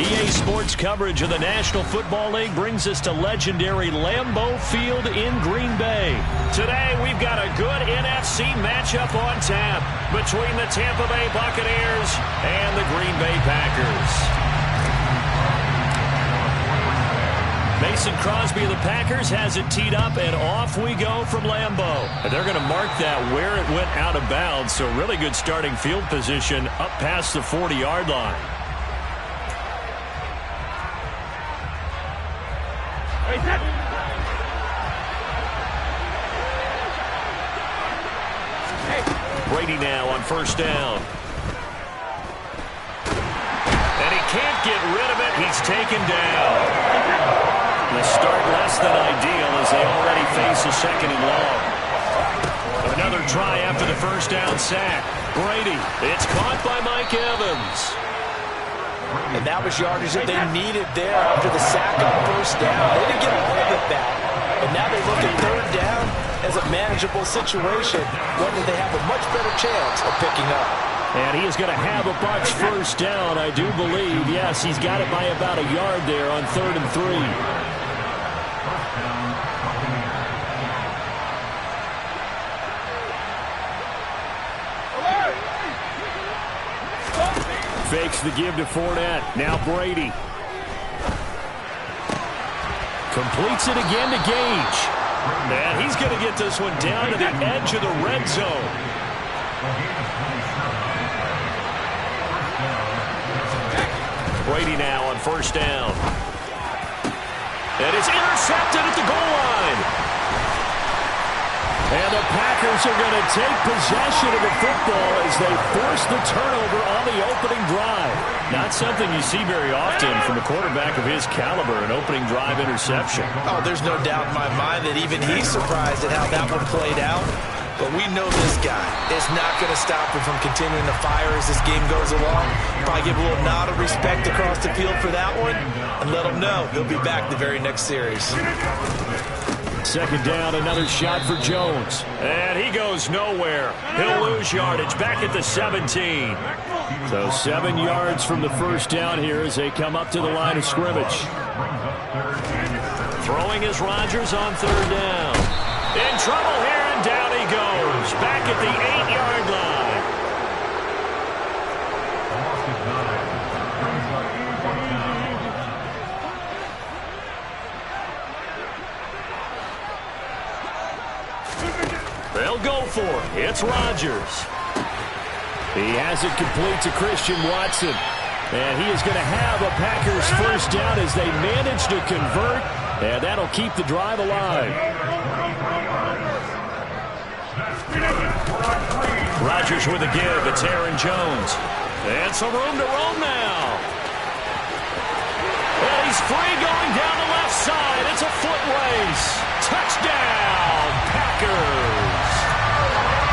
EA Sports coverage of the National Football League brings us to legendary Lambeau Field in Green Bay. Today, we've got a good NFC matchup on tap between the Tampa Bay Buccaneers and the Green Bay Packers. Mason Crosby of the Packers has it teed up, and off we go from Lambeau. And they're going to mark that where it went out of bounds, so really good starting field position up past the 40-yard line. Brady now on first down. And he can't get rid of it. He's taken down. The start less than ideal as they already face a second and long. Another try after the first down sack. Brady, it's caught by Mike Evans. And that was yardage that they needed there after the sack on first down. They didn't get away with that. But now they look at third down as a manageable situation, one that they have a much better chance of picking up. And he is going to have a Bucs first down, I do believe. Yes, he's got it by about a yard there on 3rd and 3. Fakes the give to Fournette. Now Brady. Completes it again to Gage. And he's going to get this one down to the edge of the red zone. Brady now on first down. And it's intercepted at the goal line. And the Packers are going to take possession of the football as they force the turnover on the opening drive. Not something you see very often from a quarterback of his caliber, an opening drive interception. Oh, there's no doubt in my mind that even he's surprised at how that one played out. But we know this guy is not going to stop him from continuing to fire as this game goes along. Probably give a little nod of respect across the field for that one and let him know he'll be back the very next series. Second down, another shot for Jones. And he goes nowhere. He'll lose yardage back at the 17. So 7 yards from the first down here as they come up to the line of scrimmage. Throwing is Rodgers on third down. In trouble here, and down he goes. Back at the 8-yard line. They'll go for it. It's Rodgers. He has it complete to Christian Watson. And he is going to have a Packers first down as they manage to convert. And that'll keep the drive alive. Rodgers with a give. It's Aaron Jones. And some room to roam now. And he's free going down the left side. It's a foot race. Touchdown, Packers.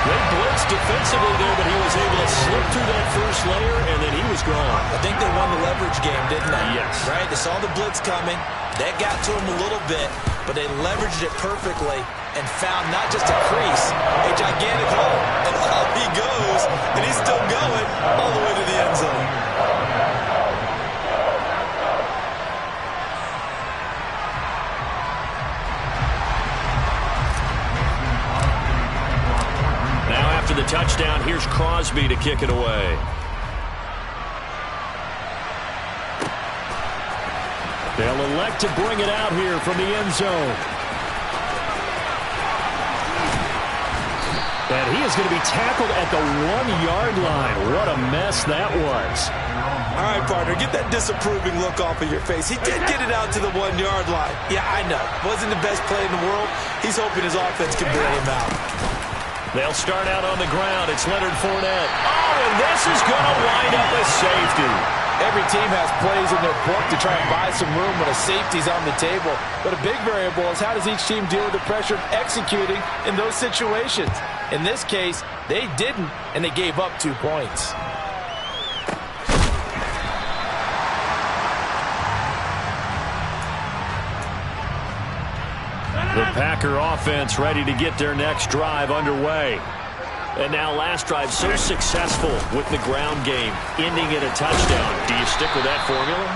They blitzed defensively there, but he was able to slip through that first layer, and then he was gone. I think they won the leverage game, didn't they? Yes. Right? They saw the blitz coming. That got to him a little bit, but they leveraged it perfectly and found not just a crease, a gigantic hole. And up he goes, and he's still going all the way to the end zone. The touchdown, here's Crosby to kick it away. They'll elect to bring it out here from the end zone. And he is going to be tackled at the 1-yard line. What a mess that was. All right, partner, get that disapproving look off of your face. He did get it out to the 1-yard line. Yeah, I know. Wasn't the best play in the world. He's hoping his offense can bail him out. They'll start out on the ground. It's Leonard Fournette. Oh, and this is going to wind up a safety. Every team has plays in their book to try and buy some room when a safety's on the table. But a big variable is how does each team deal with the pressure of executing in those situations. In this case, they didn't, and they gave up 2 points. The Packer offense ready to get their next drive underway. And now last drive so successful with the ground game, ending in a touchdown. Do you stick with that formula?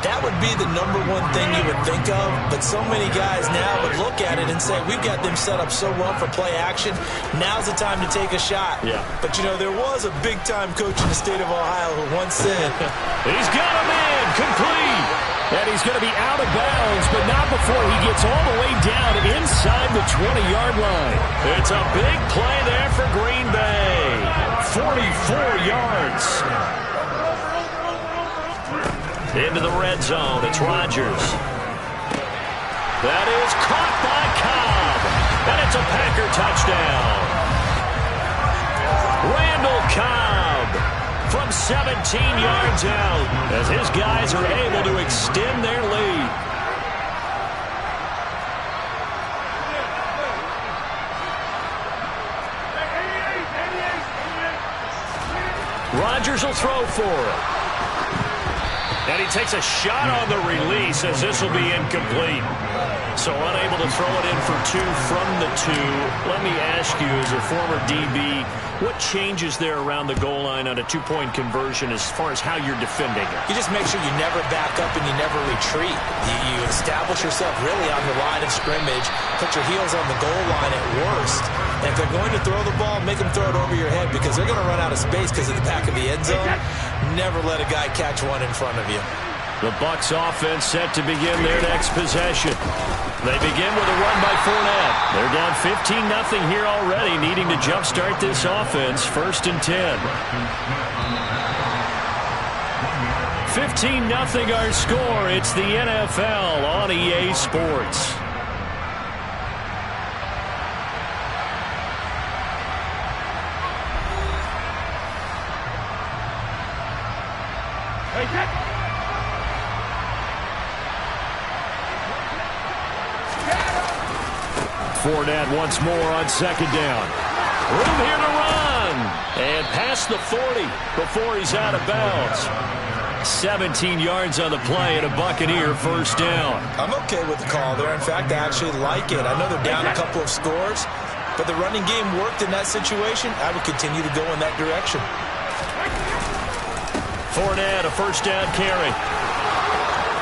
That would be the number one thing you would think of, but so many guys now would look at it and say, we've got them set up so well for play action. Now's the time to take a shot. Yeah. But, you know, there was a big-time coach in the state of Ohio who once said, he's got a man, complete. And he's going to be out of bounds, but not before he gets all the way down inside the 20-yard line. It's a big play there for Green Bay. 44 yards. Into the red zone. It's Rodgers. That is caught by Cobb. And it's a Packer touchdown. Randall Cobb from 17 yards out as his guys are able to extend their lead. Rodgers will throw for it. And he takes a shot on the release as this will be incomplete. So unable to throw it in for two from the two. Let me ask you, as a former DB, what changes there around the goal line on a two-point conversion as far as how you're defending it? You just make sure you never back up and you never retreat. You establish yourself really on the line of scrimmage, put your heels on the goal line at worst. And if they're going to throw the ball, make them throw it over your head because they're going to run out of space because of the back of the end zone. Never let a guy catch one in front of you. The Bucs offense set to begin their next possession. They begin with a run by Fournette. They're down 15-0 here already, needing to jumpstart this offense. 1st and 10. 15-0 our score. It's the NFL on EA Sports. Fournette once more on 2nd down. Room here to run. And past the 40 before he's out of bounds. 17 yards on the play and a Buccaneer 1st down. I'm okay with the call there. In fact, I actually like it. I know they're down a couple of scores, but the running game worked in that situation. I would continue to go in that direction. Fournette, a 1st down carry.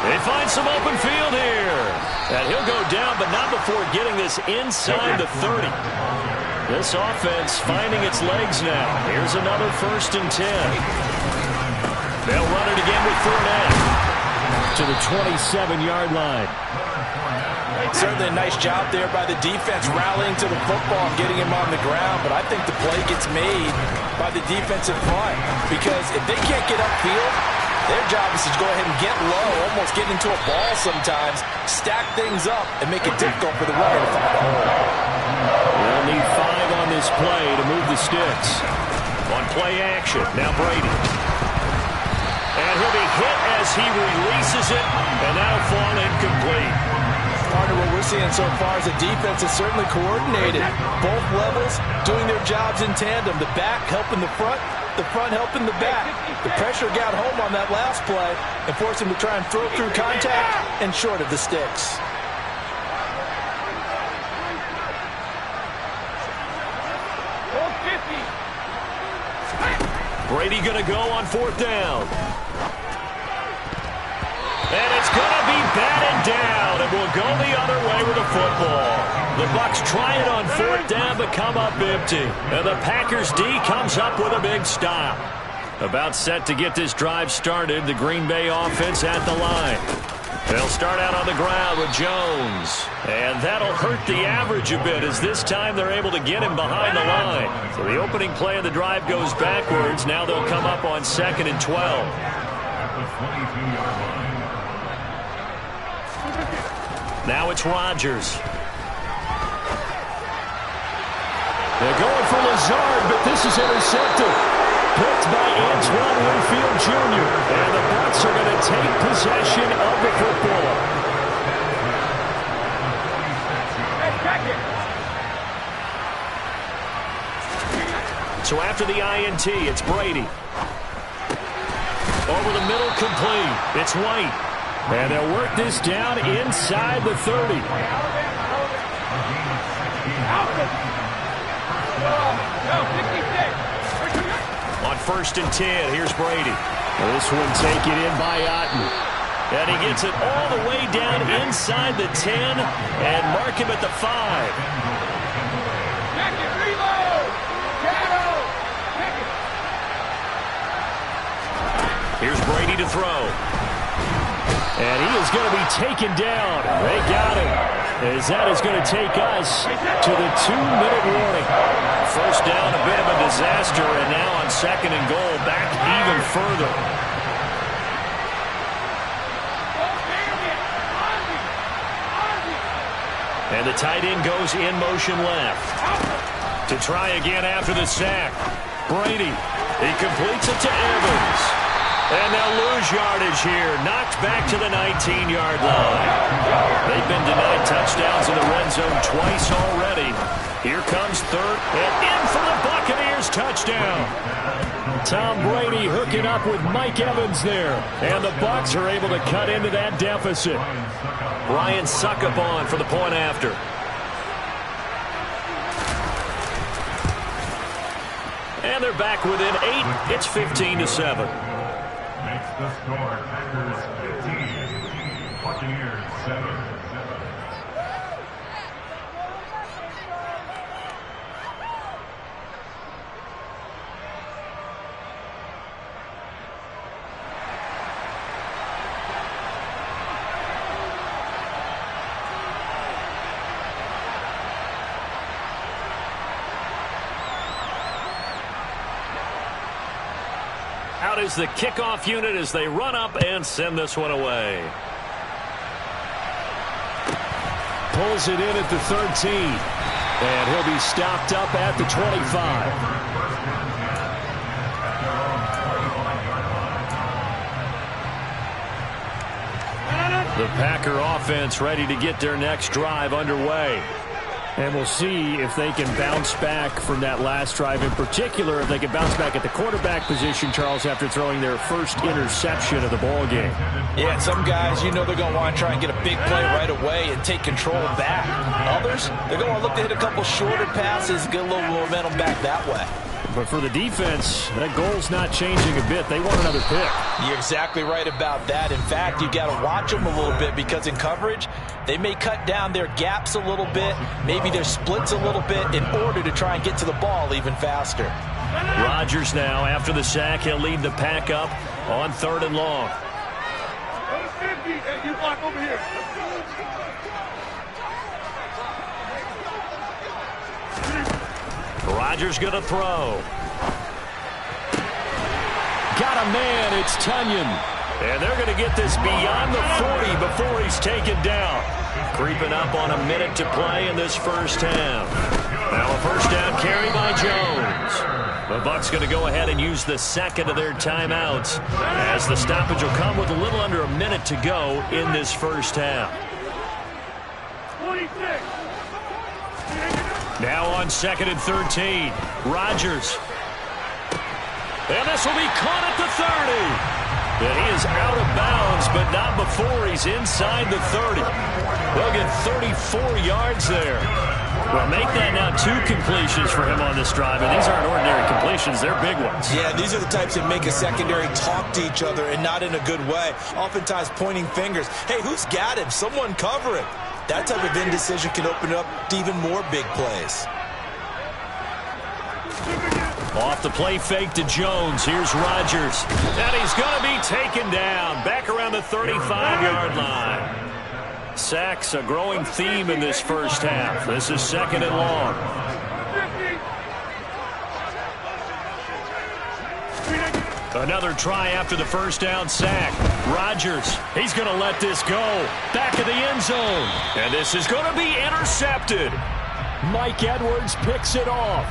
They find some open field here. And he'll go down, but not before getting this inside the 30. This offense finding its legs now. Here's another 1st and 10. They'll run it again with Fournette to the 27-yard line. Certainly a nice job there by the defense rallying to the football and getting him on the ground, but I think the play gets made by the defensive front because if they can't get upfield, their job is to go ahead and get low, almost get into a ball sometimes, stack things up, and make it difficult for the runner to find a hole. They'll need 5 on this play to move the sticks. On play action, now Brady. And he'll be hit as he releases it, and that'll fall incomplete. Partner, what we're seeing so far is the defense is certainly coordinated. Both levels doing their jobs in tandem. The back helping the front helping the back. The pressure got home on that last play and forced him to try and throw through contact and short of the sticks. Brady going to go on 4th down. And it's going to be batted down, and we'll go the other way with the football. The Bucs try it on 4th down, but come up empty. And the Packers D comes up with a big stop. About set to get this drive started, the Green Bay offense at the line. They'll start out on the ground with Jones. And that'll hurt the average a bit as this time they're able to get him behind the line. So the opening play of the drive goes backwards. Now they'll come up on 2nd and 12. Now it's Rodgers. They're going for Lazard, but this is intercepted. Picked by Antoine Winfield Jr. And the Bucs are going to take possession of the football. So after the INT, it's Brady. Over the middle, complete. It's White. And they'll work this down inside the 30. On 1st and 10, here's Brady. This one taken in by Otten. And he gets it all the way down inside the 10 and mark him at the 5. Here's Brady to throw. And he is going to be taken down. They got him. As that is going to take us to the 2-minute warning. First down, a bit of a disaster, and now on 2nd and goal, back even further. And the tight end goes in motion left. To try again after the sack. Brady, he completes it to Evans. And they'll lose yardage here. Knocked back to the 19-yard line. They've been denied touchdowns in the red zone twice already. Here comes 3rd, and in for the Buccaneers touchdown. Tom Brady hooking up with Mike Evans there. And the Bucs are able to cut into that deficit. Ryan Suckup on for the point after. And they're back within 8. It's 15-7. Makes the score Packers 15, Buccaneers 7. Out is the kickoff unit as they run up and send this one away. Pulls it in at the 13. And he'll be stopped up at the 25. The Packer offense ready to get their next drive underway. And we'll see if they can bounce back from that last drive. In particular, if they can bounce back at the quarterback position, Charles, after throwing their first interception of the ball game. Yeah, some guys, you know they're going to want to try and get a big play right away and take control back. Others, they're going to look to hit a couple shorter passes, get a little momentum back that way. But for the defense, that goal's not changing a bit. They want another pick. You're exactly right about that. In fact, you got to watch them a little bit because in coverage, they may cut down their gaps a little bit, maybe their splits a little bit in order to try and get to the ball even faster. Rodgers now, after the sack, he'll lead the Pack up on 3rd and long. You block over here. Rodgers going to throw. Got a man, it's Tunyon. And they're going to get this beyond the 40 before he's taken down. Creeping up on a minute to play in this first half. Now a first down carry by Jones. The Bucs going to go ahead and use the second of their timeouts as the stoppage will come with a little under a minute to go in this first half. 26. Now on 2nd and 13, Rodgers. And this will be caught at the 30. And he is out of bounds, but not before he's inside the 30. They'll get 34 yards there. Well, make that now 2 completions for him on this drive, and these aren't ordinary completions. They're big ones. Yeah, these are the types that make a secondary talk to each other and not in a good way. Oftentimes pointing fingers. Hey, who's got him? Someone cover him. That type of indecision can open up to even more big plays. Off the play fake to Jones. Here's Rodgers. And he's going to be taken down back around the 35-yard line. Sacks a growing theme in this first half. This is 2nd and long. Another try after the first down sack. Rodgers, he's going to let this go. Back of the end zone. And this is going to be intercepted. Mike Edwards picks it off.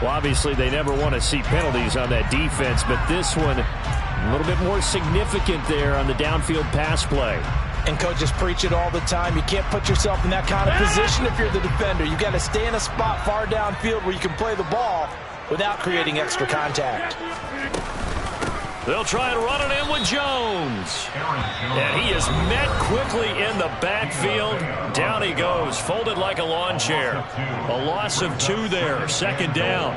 Well, obviously, they never want to see penalties on that defense, but this one a little bit more significant there on the downfield pass play. And coaches preach it all the time. You can't put yourself in that kind of position if you're the defender. You've got to stay in a spot far downfield where you can play the ball without creating extra contact. They'll try and run it in with Jones. And he is met quickly in the backfield. Down he goes, folded like a lawn chair. A loss of 2 there, 2nd down.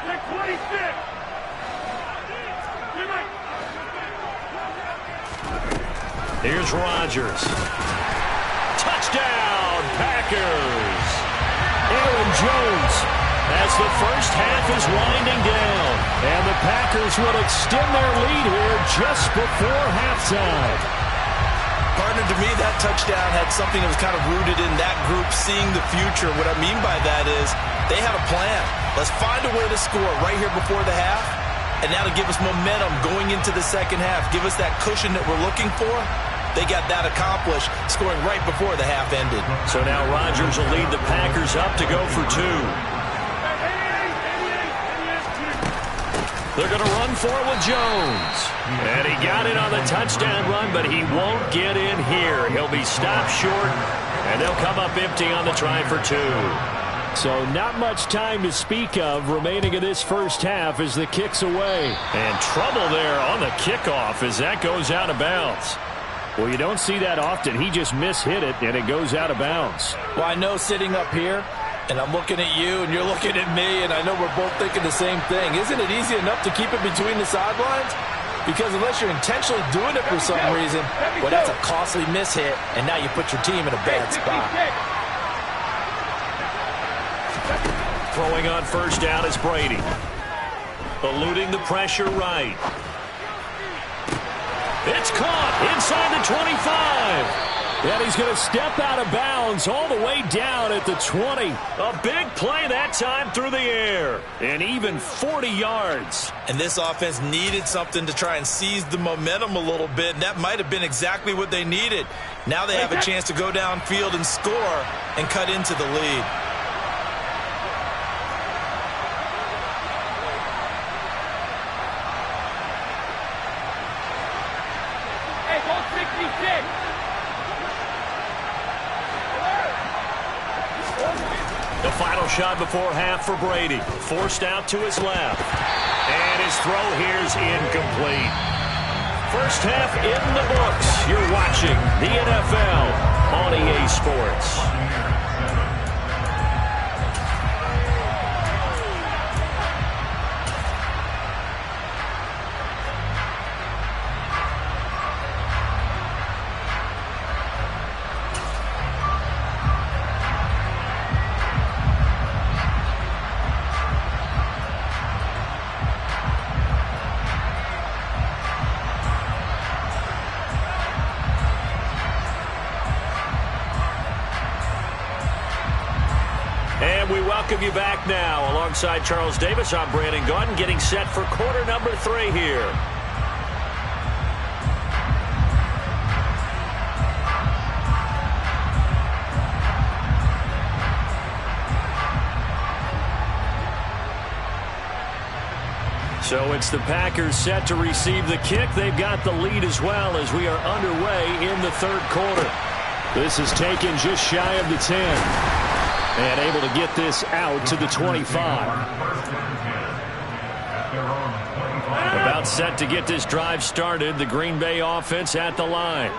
Take 26. Here's Rodgers. Touchdown, Packers. Aaron Jones as the first half is winding down. And the Packers will extend their lead here just before halftime. Partner, to me, that touchdown had something that was kind of rooted in that group seeing the future. What I mean by that is they had a plan. Let's find a way to score right here before the half, and that'll give us momentum going into the second half, give us that cushion that we're looking for. They got that accomplished, scoring right before the half ended. So now Rodgers will lead the Packers up to go for two. They're going to run for it with Jones. And he got it on the touchdown run, but he won't get in here. He'll be stopped short, and they'll come up empty on the try for two. So not much time to speak of remaining in this first half as the kick's away. And trouble there on the kickoff as that goes out of bounds. Well, you don't see that often. He just mishit it, and it goes out of bounds. Well, I know sitting up here, and I'm looking at you, and you're looking at me, and I know we're both thinking the same thing. Isn't it easy enough to keep it between the sidelines? Because unless you're intentionally doing it for some reason, well, that's a costly mishit, and now you put your team in a bad spot. Throwing on first down is Brady. Eluding the pressure right. It's caught inside the 25. And he's going to step out of bounds all the way down at the 20. A big play that time through the air. And even 40 yards. And this offense needed something to try and seize the momentum a little bit. And that might have been exactly what they needed. Now they have a chance to go downfield and score and cut into the lead. The final shot before half for Brady. Forced out to his left. And his throw here's incomplete. First half in the books. You're watching the NFL on EA Sports. We welcome you back now. Alongside Charles Davis, I'm Brandon Gaudin, getting set for quarter number 3 here. So it's the Packers set to receive the kick. They've got the lead as well as we are underway in the third quarter. This is taken just shy of the 10. And able to get this out to the 25. About set to get this drive started. The Green Bay offense at the line.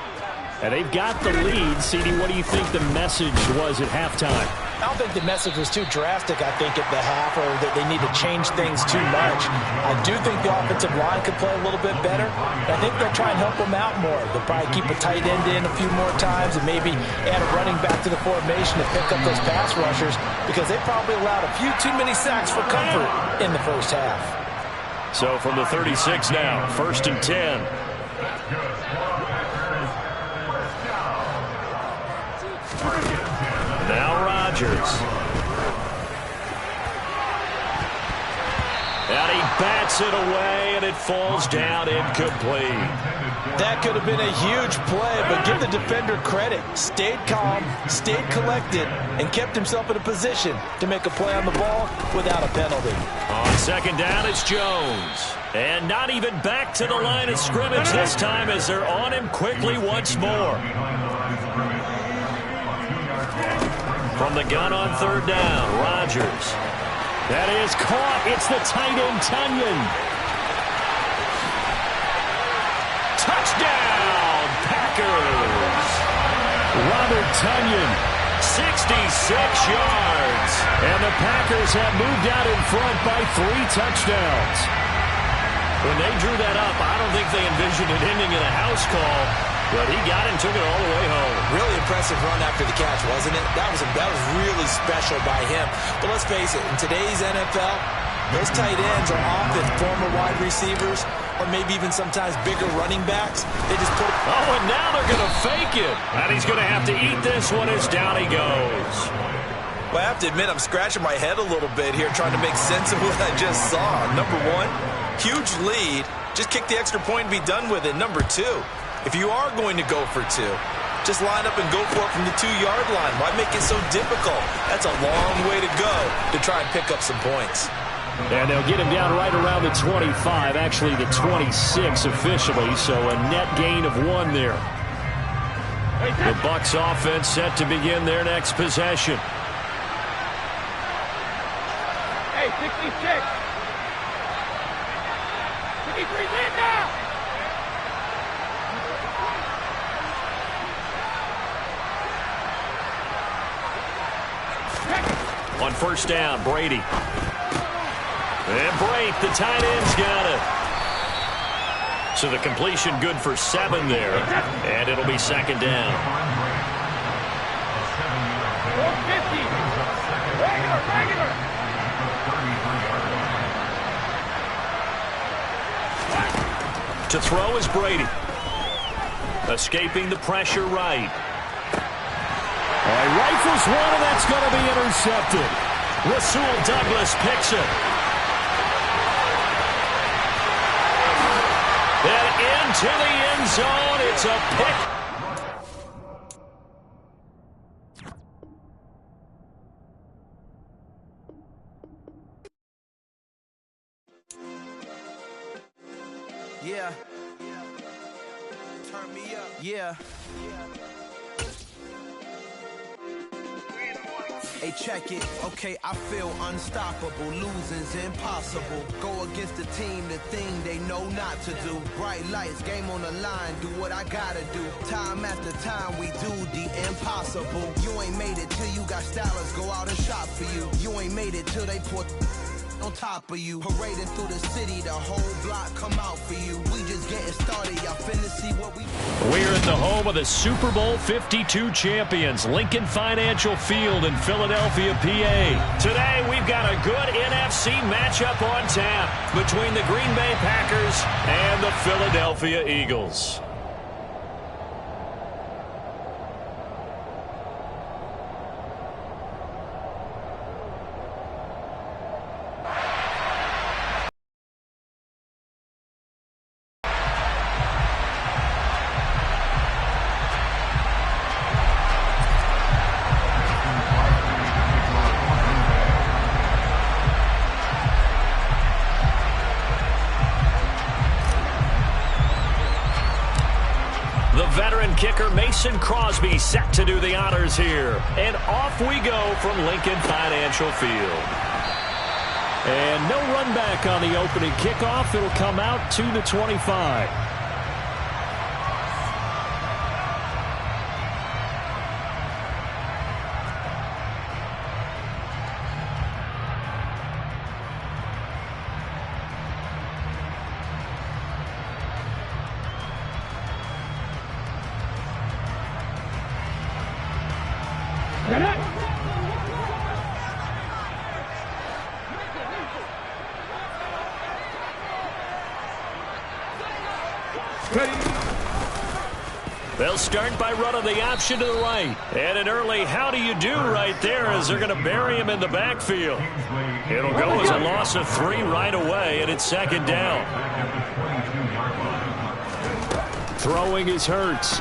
And they've got the lead. CD, what do you think the message was at halftime? I don't think the message was too drastic, I think, at the half, or that they need to change things too much. I do think the offensive line could play a little bit better. I think they'll try and help them out more. They'll probably keep a tight end in a few more times and maybe add a running back to the formation to pick up those pass rushers because they probably allowed a few too many sacks for comfort in the first half. So from the 36 now, 1st and 10. Now Rodgers. And he bats it away, and it falls down incomplete. That could have been a huge play, but give the defender credit. Stayed calm, stayed collected, and kept himself in a position to make a play on the ball without a penalty. On second down, it's Jones. And not even back to the line of scrimmage this time as they're on him quickly once more. From the gun on third down, Rodgers. That is caught. It's the tight end, Tunyon. Touchdown, Packers. Robert Tunyon, yards. And the Packers have moved out in front by 3 touchdowns. When they drew that up, I don't think they envisioned it ending in a house call, but he got it and took it all the way home. Really impressive run after the catch, wasn't it? That was really special by him. But let's face it, in today's NFL, those tight ends are often former wide receivers or maybe even sometimes bigger running backs. They just put it. Oh, and now they're going to fake it. And he's going to have to eat this one as down he goes. Well, I have to admit, I'm scratching my head a little bit here trying to make sense of what I just saw. Number one, huge lead. Just kick the extra point and be done with it. Number two, if you are going to go for 2, just line up and go for it from the 2-yard line. Why make it so difficult? That's a long way to go to try and pick up some points. And they'll get him down right around the 25, actually the 26 officially, so a net gain of 1 there. The Bucs offense set to begin their next possession. Hey, 66. 53 in now. On first down, Brady. And break, the tight end's got it. So the completion good for 7 there. And it'll be second down. 450. Regular. To throw is Brady. Escaping the pressure right. He rifles one, and that's going to be intercepted. Rasul Douglas picks it. And into the end zone, it's a pick. Yeah. Turn me up. Yeah. Hey, check it. Okay, I feel unstoppable. Losing's impossible. Go against the team, the thing they know not to do. Bright lights, game on the line. Do what I gotta do. Time after time, we do the impossible. You ain't made it till you got stylers go out and shop for you. You ain't made it till they put on top of you. Parading through the city, the whole block come out for you. We just getting started. Y'all finna see what we... We're at the home of the Super Bowl 52 champions, Lincoln Financial Field in Philadelphia, PA. Today, we've got a good NFC matchup on tap between the Green Bay Packers and the Philadelphia Eagles. Kicker Mason Crosby set to do the honors here. And off we go from Lincoln Financial Field. And no run back on the opening kickoff. It'll come out to the 25. They'll start by running the option to the right. And an early how do you do right there as they're going to bury him in the backfield. It'll go as a loss of 3 right away, and it's second down. Throwing is Hurts.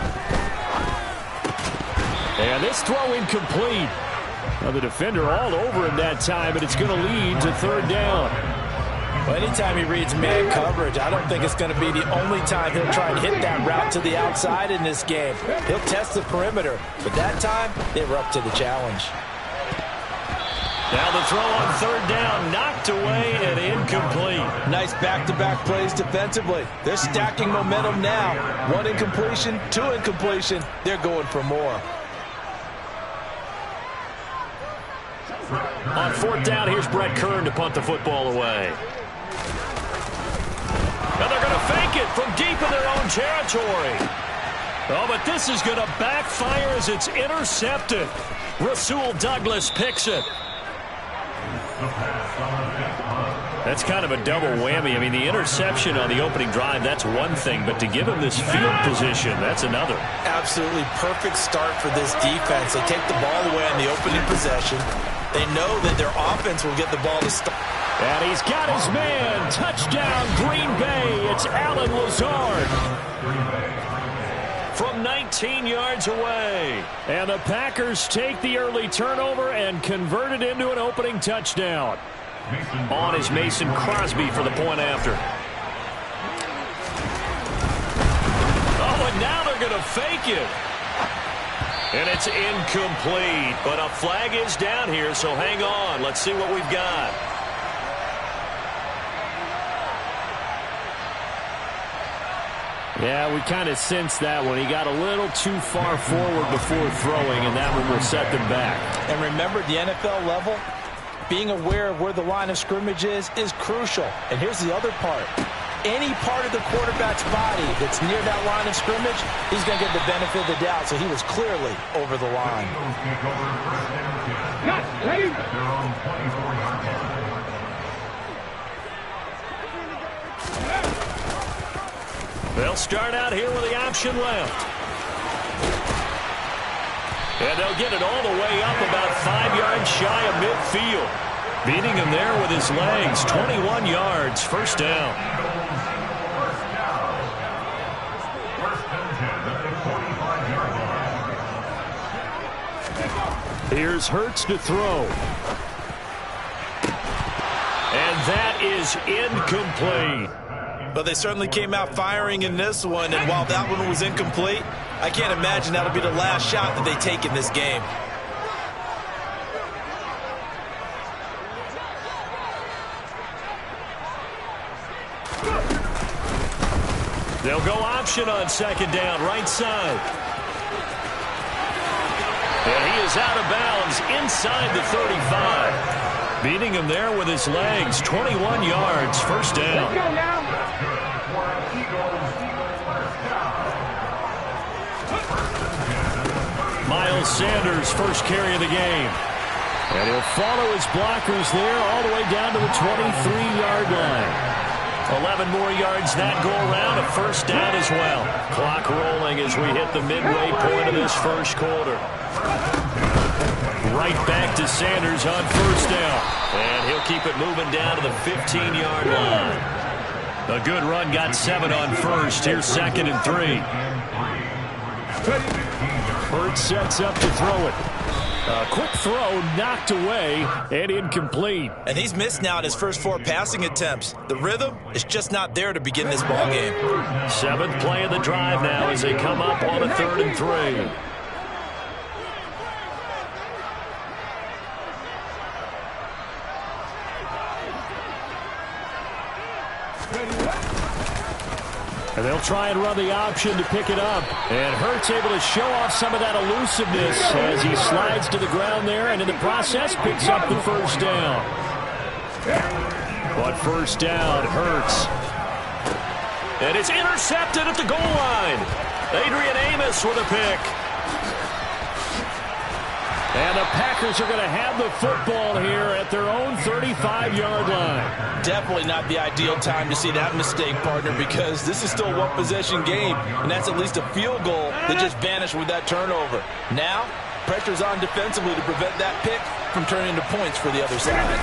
And this throw incomplete. Now the defender all over him that time, but it's going to lead to third down. Well, anytime he reads man coverage, I don't think it's going to be the only time he'll try and hit that route to the outside in this game. He'll test the perimeter, but that time, they were up to the challenge. Now the throw on third down, knocked away and incomplete. Nice back-to-back plays defensively. They're stacking momentum now. 1 incompletion, 2 incompletion. They're going for more. On fourth down, here's Brett Kern to punt the football away. And they're going to fake it from deep in their own territory. Oh, but this is going to backfire as it's intercepted. Rasul Douglas picks it. That's kind of a double whammy. I mean, the interception on the opening drive, that's one thing. But to give him this field position, that's another. Absolutely perfect start for this defense. They take the ball away on the opening possession. They know that their offense will get the ball to start. And he's got his man. Touchdown, Green Bay. It's Alan Lazard. From 19 yards away. And the Packers take the early turnover and convert it into an opening touchdown. On is Mason Crosby for the point after. Oh, and now they're going to fake it. And it's incomplete. But a flag is down here, so hang on. Let's see what we've got. Yeah, we kind of sensed that one. He got a little too far forward before throwing, and that one will set them back. And remember, the NFL level, being aware of where the line of scrimmage is crucial. And here's the other part. Any part of the quarterback's body that's near that line of scrimmage, he's going to get the benefit of the doubt. So he was clearly over the line. They'll start out here with the option left. And they'll get it all the way up about 5 yards shy of midfield. Beating him there with his legs. 21 yards, first down. Here's Hurts to throw. And that is incomplete. But they certainly came out firing in this one, and while that one was incomplete, I can't imagine that'll be the last shot that they take in this game. They'll go option on second down, right side. And he is out of bounds inside the 35. Beating him there with his legs, 21 yards, first down. Let's go now. Miles Sanders, first carry of the game. And he'll follow his blockers there all the way down to the 23-yard line. 11 more yards that go around, a first down as well. Clock rolling as we hit the midway point of this first quarter. Right back to Sanders on first down. And he'll keep it moving down to the 15-yard line. A good run, got 7 on first. Here's second and 3. Hurts sets up to throw it. A quick throw knocked away and incomplete. And he's missed now in his first 4 passing attempts. The rhythm is just not there to begin this ball game. 7th play of the drive now as they come up on a 3rd and 3. And they'll try and run the option to pick it up. And Hurts able to show off some of that elusiveness as he slides to the ground there and in the process picks up the first down. But first down, Hurts. And it's intercepted at the goal line. Adrian Amos with a pick. And the Packers are going to have the football here at their own 35-yard line. Definitely not the ideal time to see that mistake, partner, because this is still a one-possession game, and that's at least a field goal that just vanished with that turnover. Now, pressure's on defensively to prevent that pick from turning into points for the other side.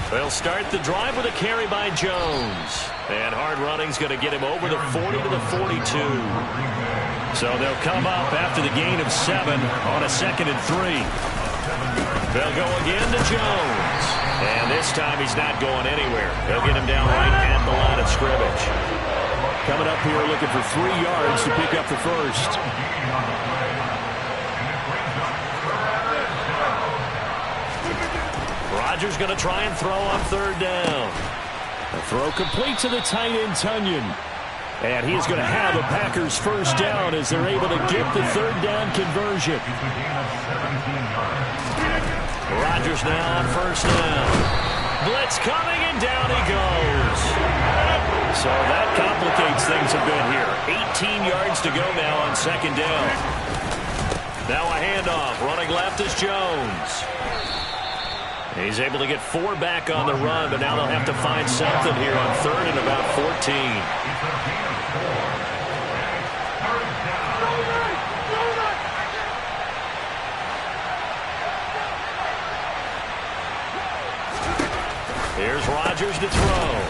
They'll start the drive with a carry by Jones. And hard running's going to get him over the 40 to the 42. So they'll come up after the gain of 7 on a 2nd and 3. They'll go again to Jones. And this time he's not going anywhere. They'll get him down right at the line of scrimmage. Coming up here looking for 3 yards to pick up the first. Rodgers going to try and throw on 3rd down. The throw complete to the tight end, Tunyon. And he is going to have a Packers first down as they're able to get the 3rd down conversion. Rodgers now on first down. Blitz coming, and down he goes. So that complicates things a bit here. 18 yards to go now on second down. Now a handoff. Running left is Jones. He's able to get 4 back on the run, but now they'll have to find something here on third and about 14. Here's Rodgers to throw.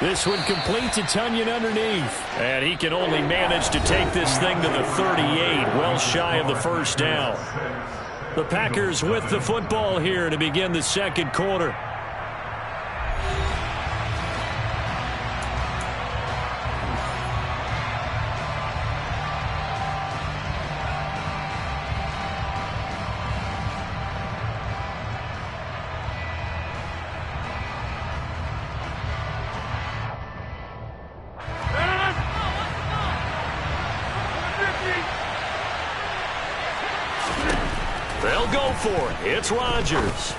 This one complete to Tunyon underneath. And he can only manage to take this thing to the 38, well shy of the first down. The Packers with the football here to begin the second quarter. They'll go for it. It's Rodgers.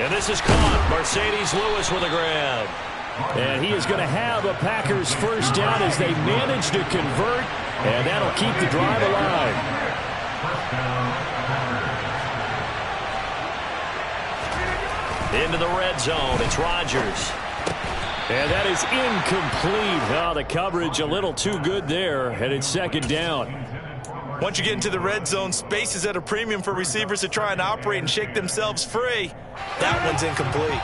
And this is caught. Mercedes Lewis with a grab. And he is going to have a Packers first down as they manage to convert. And that'll keep the drive alive. Into the red zone. It's Rodgers. And that is incomplete. Oh, the coverage a little too good there. And it's second down. Once you get into the red zone, space is at a premium for receivers to try and operate and shake themselves free. That one's incomplete.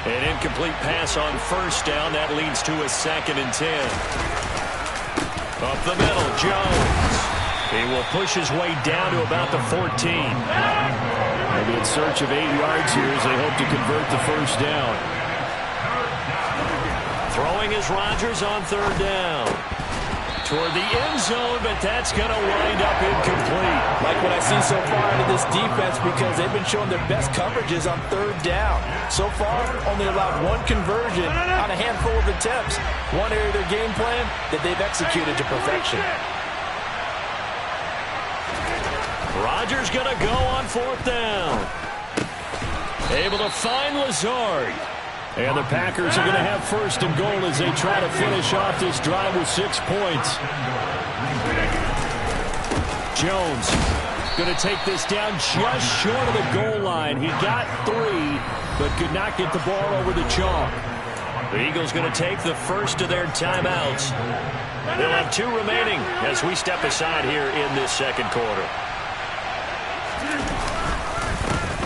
An incomplete pass on first down. That leads to a 2nd and 10. Up the middle, Jones. He will push his way down to about the 14. Maybe in search of 8 yards here as they hope to convert the first down. Throwing is Rodgers on third down. Toward the end zone, but that's going to wind up incomplete. Like what I've seen so far out of this defense because they've been showing their best coverages on third down. So far, only allowed 1 conversion on a handful of attempts. One area of their game plan that they've executed to perfection. Rodgers going to go on fourth down. Able to find Lazard. And the Packers are going to have first and goal as they try to finish off this drive with 6 points. Jones going to take this down just short of the goal line. He got 3, but could not get the ball over the chalk. The Eagles going to take the first of their timeouts. They'll have 2 remaining as we step aside here in this second quarter.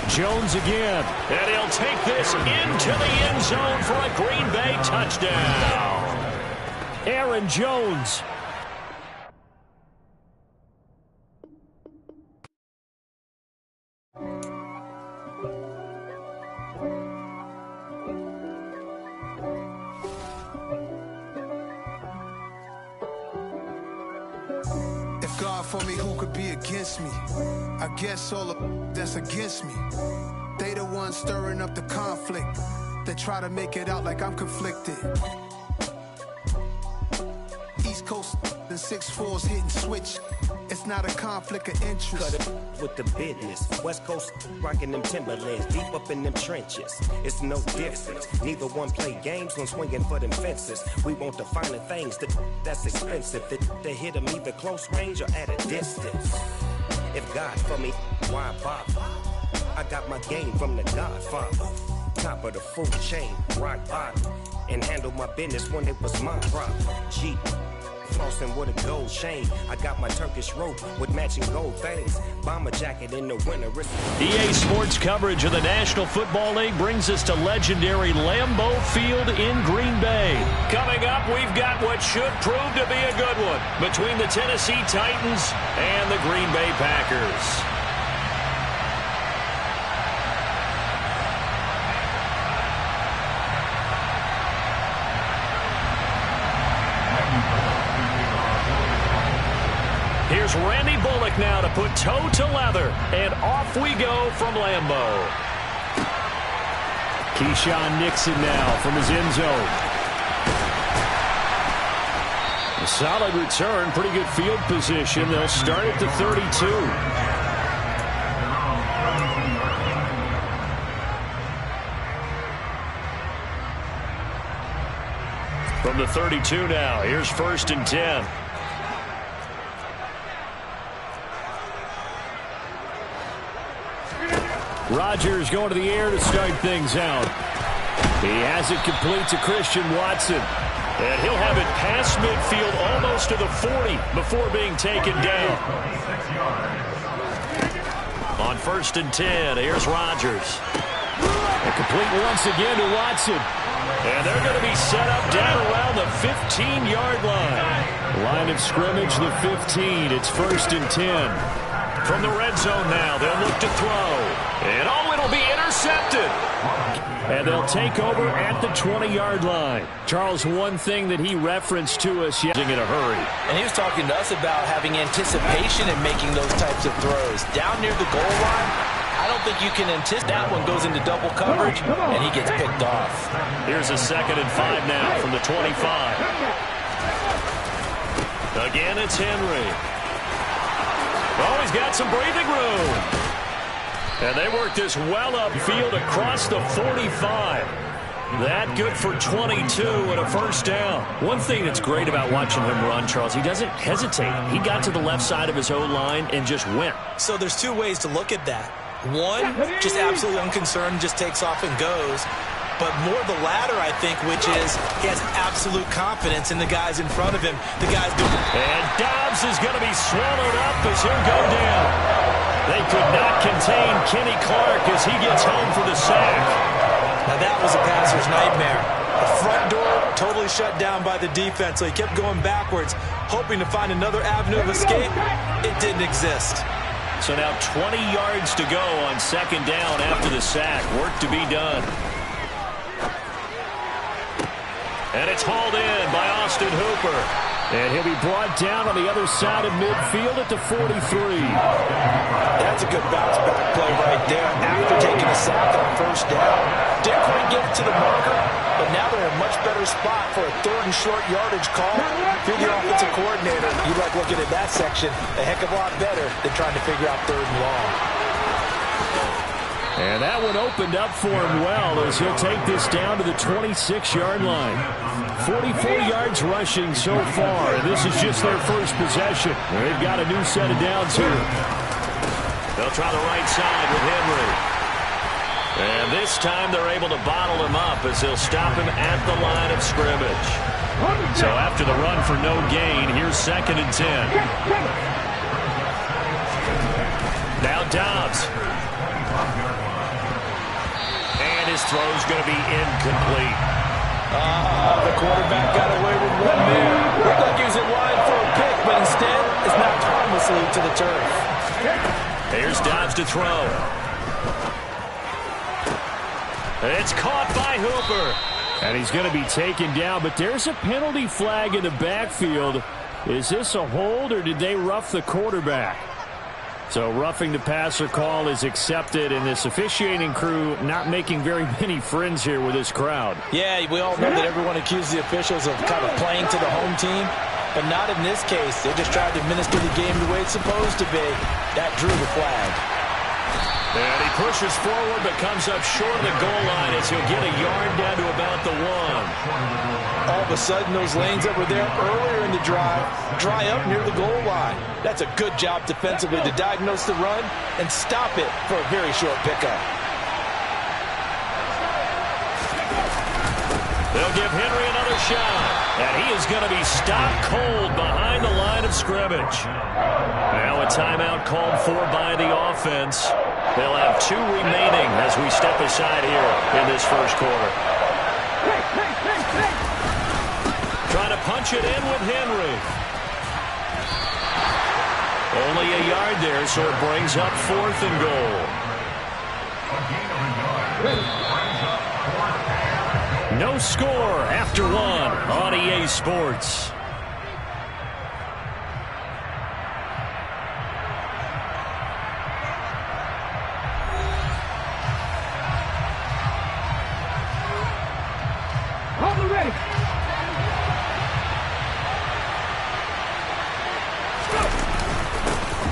Jones again, and he'll take this into the end zone for a Green Bay touchdown. Aaron Jones. If God for me, who could be against me? I guess all of that's against me. They the ones stirring up the conflict. They try to make it out like I'm conflicted. East Coast and 6'4's hitting switch. It's not a conflict of interest. Cut it with the business. West Coast rocking them Timberlands, deep up in them trenches. It's no difference. Neither one play games when swinging for them fences. We want the finer things that's expensive. That hit them either close range or at a distance. If God for me, why bother? I got my game from the Godfather. Top of the food chain, rock bottom. And handle my business when it was my problem. Jeep. Flossing with a gold chain. I got my Turkish rope with matching gold things. Bomber jacket in the winter. EA Sports coverage of the National Football League brings us to legendary Lambeau Field in Green Bay. Coming up, we've got what should prove to be a good one between the Tennessee Titans and the Green Bay Packers. Here's Randy Bullock now to put toe to leather, and off we go from Lambeau. Keyshawn Nixon now from his end zone. A solid return, pretty good field position. They'll start at the 32. From the 32 now, here's 1st and 10. Rodgers going to the air to start things out. He has it complete to Christian Watson. And he'll have it past midfield almost to the 40 before being taken down. On 1st and 10, here's Rodgers. And complete once again to Watson. And they're going to be set up down around the 15-yard line. Line of scrimmage, the 15. It's 1st and 10. From the red zone now, they'll look to throw. And it'll be intercepted. And they'll take over at the 20-yard line. Charles, one thing that he referenced to us in a hurry. And he was talking to us about having anticipation and making those types of throws. Down near the goal line, I don't think you can anticipate. That one goes into double coverage, and he gets picked off. Here's a 2nd and 5 now from the 25. Again, it's Henry. Oh, he's got some breathing room. And they work this well upfield across the 45. That good for 22 and a 1st down. One thing that's great about watching him run, Charles, he doesn't hesitate. He got to the left side of his O-line and just went. So there's two ways to look at that. One, just absolutely unconcerned, just takes off and goes. But more the latter, I think, which is he has absolute confidence in the guys in front of him. The guys doing. And Dobbs is going to be swallowed up as he'll go down. They could not contain Kenny Clark as he gets home for the sack. Now that was a passer's nightmare. The front door totally shut down by the defense, so he kept going backwards, hoping to find another avenue of escape. It didn't exist. So now 20 yards to go on 2nd down after the sack. Work to be done. And it's hauled in by Austin Hooper. And he'll be brought down on the other side of midfield at the 43. That's a good bounce-back play right there after taking a sack on 1st down. Didn't quite get it to the marker, but now they're in a much better spot for a 3rd and short yardage call. If you're the offensive coordinator, you like looking at that section a heck of a lot better than trying to figure out 3rd and long. And that one opened up for him well as he'll take this down to the 26-yard line. 44 yards rushing so far, and this is just their 1st possession. They've got a new set of downs here. They'll try the right side with Henry. And this time they're able to bottle him up as they'll stop him at the line of scrimmage. So after the run for no gain, here's 2nd and 10. Now Dobbs. And his throw's going to be incomplete. The quarterback got away with one there. Looked like he was in line for a pick, but instead it's knocked harmlessly to the turf. Here's Dobbs to throw. It's caught by Hooper. And he's going to be taken down, but there's a penalty flag in the backfield. Is this a hold, or did they rough the quarterback? So roughing the passer call is accepted, and this officiating crew not making very many friends here with this crowd. Yeah, we all know that everyone accused the officials of kind of playing to the home team, but not in this case. They just tried to administer the game the way it's supposed to be. That drew the flag. And he pushes forward but comes up short of the goal line as he'll get a yard down to about the 1. All of a sudden, those lanes that were there earlier in the drive dry up near the goal line. That's a good job defensively to diagnose the run and stop it for a very short pickup. They'll give Henry another shot. And he is going to be stopped cold behind the line of scrimmage. Now a timeout called for by the offense. They'll have 2 remaining as we step aside here in this 1st quarter. Trying to punch it in with Henry. Only a yard there, so it brings up 4th and goal. No score after 1 on EA Sports. Ready.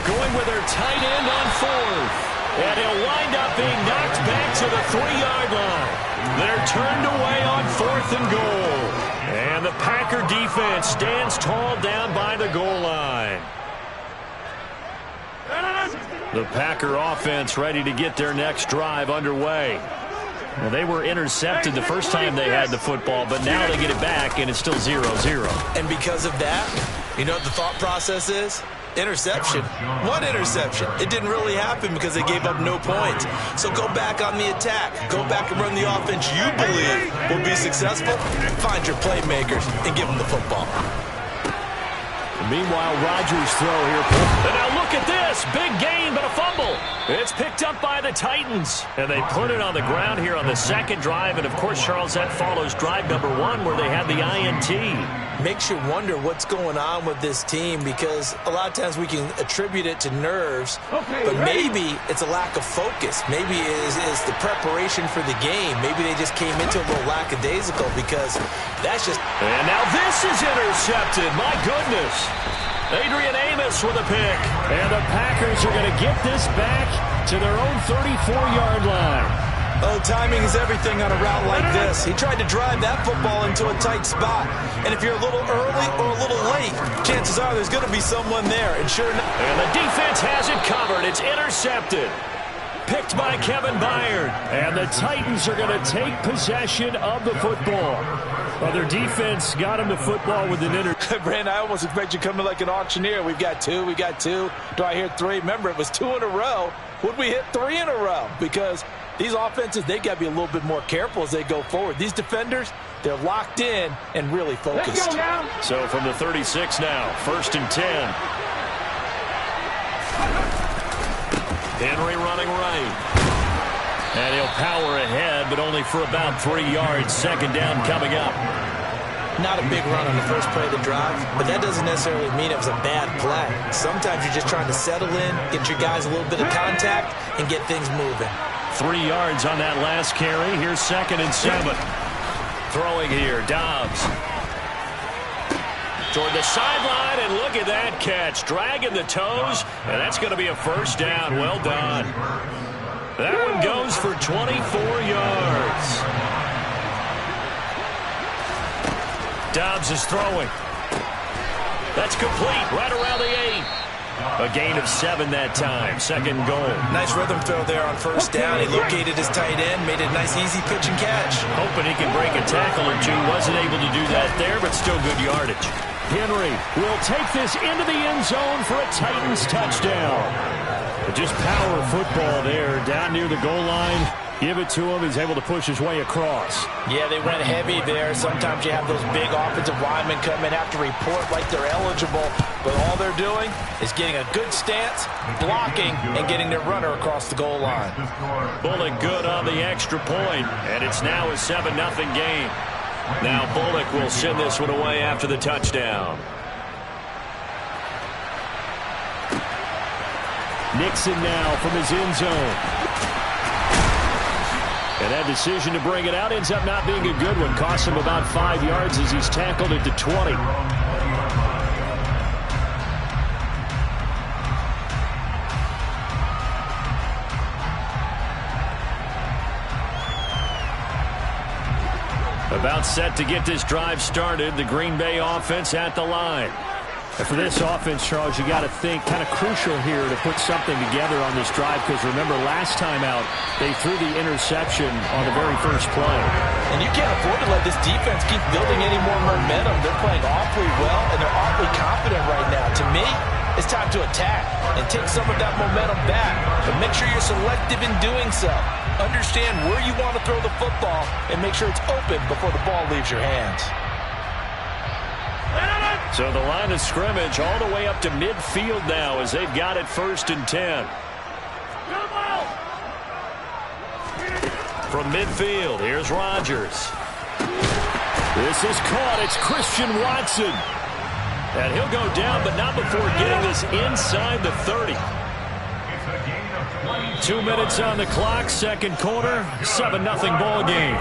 Going with their tight end on 4th. And he'll wind up being knocked back to the 3-yard line. They're turned away on 4th and goal. And the Packer defense stands tall down by the goal line. The Packer offense ready to get their next drive underway. Well, they were intercepted the first time they had the football, but now they get it back, and it's still 0-0. And because of that, you know what the thought process is? Interception. One interception. It didn't really happen because they gave up no points. So go back on the attack. Go back and run the offense you believe will be successful. Find your playmakers and give them the football. Meanwhile, Rodgers' throw here. And now look at this. Big gain, but a fumble. It's picked up by the Titans. And they put it on the ground here on the second drive. And, of course, Charles, that follows drive number 1 where they had the INT. Makes you wonder what's going on with this team because a lot of times we can attribute it to nerves, but maybe it's a lack of focus. Maybe it is the preparation for the game. Maybe they just came into a little lackadaisical because that's just... And now this is intercepted. My goodness. Adrian Amos with a pick. And the Packers are going to get this back to their own 34-yard line. Oh, timing is everything on a route like this. He tried to drive that football into a tight spot. And if you're a little early or a little late, chances are there's going to be someone there. And sure enough... And the defense has it covered. It's intercepted. Picked by Kevin Byard. And the Titans are going to take possession of the football. Well, their defense got him the football with an Brandon, I almost expect you coming like an auctioneer. We've got 2, we got 2. Do I hear 3? Remember, it was 2 in a row. Would we hit 3 in a row? Because these offenses, they got to be a little bit more careful as they go forward. These defenders, they're locked in and really focused. So from the 36 now, 1st and 10. Henry running right. And he'll power ahead, but only for about 3 yards. 2nd down coming up. Not a big run on the first play of the drive, but that doesn't necessarily mean it was a bad play. Sometimes you're just trying to settle in, get your guys a little bit of contact, and get things moving. 3 yards on that last carry. Here's 2nd and 7. Throwing here, Dobbs. Toward the sideline, and look at that catch. Dragging the toes, and that's going to be a 1st down. Well done. That one goes for 24 yards. Dobbs is throwing. That's complete, right around the 8. A gain of 7 that time. 2nd goal. Nice rhythm throw there on 1st down. He located his tight end, made a nice easy pitch and catch. Hoping he can break a tackle or two. Wasn't able to do that there, but still good yardage. Henry will take this into the end zone for a Titans touchdown. Just power football there, down near the goal line. Give it to him. He's able to push his way across. Yeah, they went heavy there. Sometimes you have those big offensive linemen come in, have to report like they're eligible. But all they're doing is getting a good stance, blocking, and getting their runner across the goal line. Bullock good on the extra point, and it's now a 7-0 game. Now Bullock will send this one away after the touchdown. Nixon now from his end zone. And that decision to bring it out ends up not being a good one. Cost him about 5 yards as he's tackled at the 20. About set to get this drive started. The Green Bay offense at the line. And for this offense, Charles, you got to think kind of crucial here to put something together on this drive because remember last time out they threw the interception on the very first play. And you can't afford to let this defense keep building any more momentum. They're playing awfully well and they're awfully confident right now. To me, it's time to attack and take some of that momentum back. But make sure you're selective in doing so. Understand where you want to throw the football and make sure it's open before the ball leaves your hands. So the line of scrimmage all the way up to midfield now as they've got it 1st and 10. From midfield, here's Rodgers. This is caught. It's Christian Watson. And he'll go down, but not before getting this inside the 30. 2 minutes on the clock, 2nd quarter, 7-0 ball game.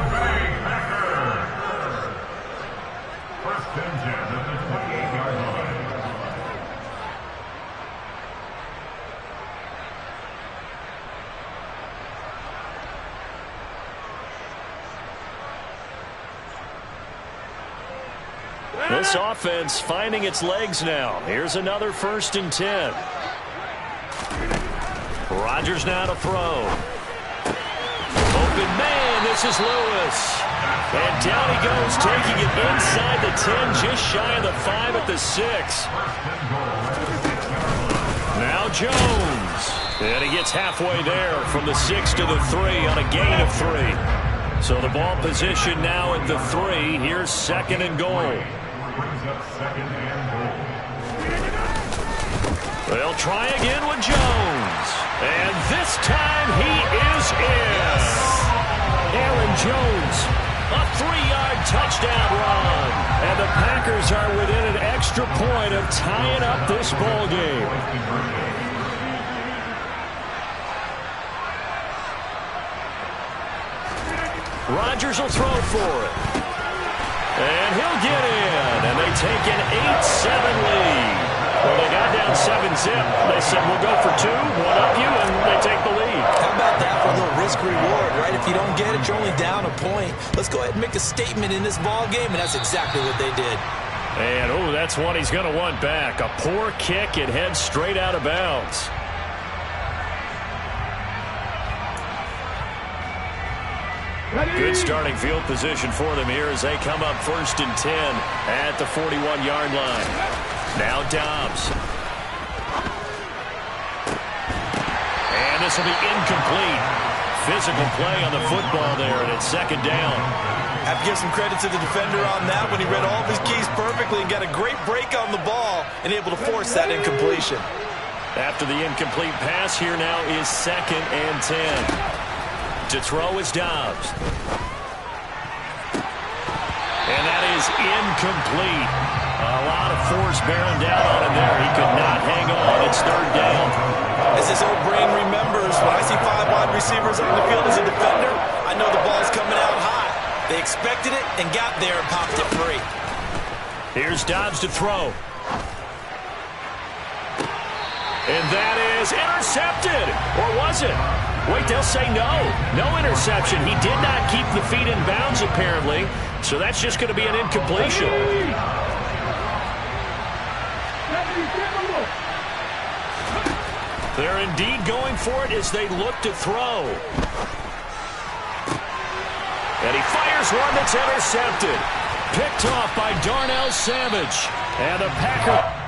This offense finding its legs now. Here's another 1st and 10. Rodgers now to throw. Open man, this is Lewis. And down he goes, taking it inside the 10, just shy of the 5 at the 6. Now Jones. And he gets halfway there from the 6 to the 3 on a gain of 3. So the ball position now at the 3. Here's 2nd and goal. They'll try again with Jones. And this time he is in. Aaron Jones, a 3-yard touchdown run. And the Packers are within an extra point of tying up this ball game. Rodgers will throw for it. And he'll get in. And they take an 8-7 lead. Well, they got down 7-zip. They said, we'll go for 2, one up you, and they take the lead. How about that for a little risk-reward, right? If you don't get it, you're only down a point. Let's go ahead and make a statement in this ball game, and that's exactly what they did. And, oh, that's one he's going to want back. A poor kick. It heads straight out of bounds. Good starting field position for them here as they come up 1st and 10 at the 41-yard line. Now Dobbs. And this will be incomplete. Physical play on the football there, and it's 2nd down. I have to give some credit to the defender on that when he read all of his keys perfectly and got a great break on the ball and able to force that incompletion. After the incomplete pass, here now is 2nd and 10. To throw is Dobbs. And that is incomplete. A lot of force bearing down on him there. He could not hang on. It's 3rd down. As his old brain remembers, when I see 5 wide receivers on the field as a defender, I know the ball's coming out hot. They expected it and got there and popped it free. Here's Dobbs to throw. And that is intercepted. Or was it? Wait, they'll say no. No interception. He did not keep the feet in bounds, apparently. So that's just going to be an incompletion. They're indeed going for it as they look to throw. And he fires one that's intercepted. Picked off by Darnell Savage. And the Packers...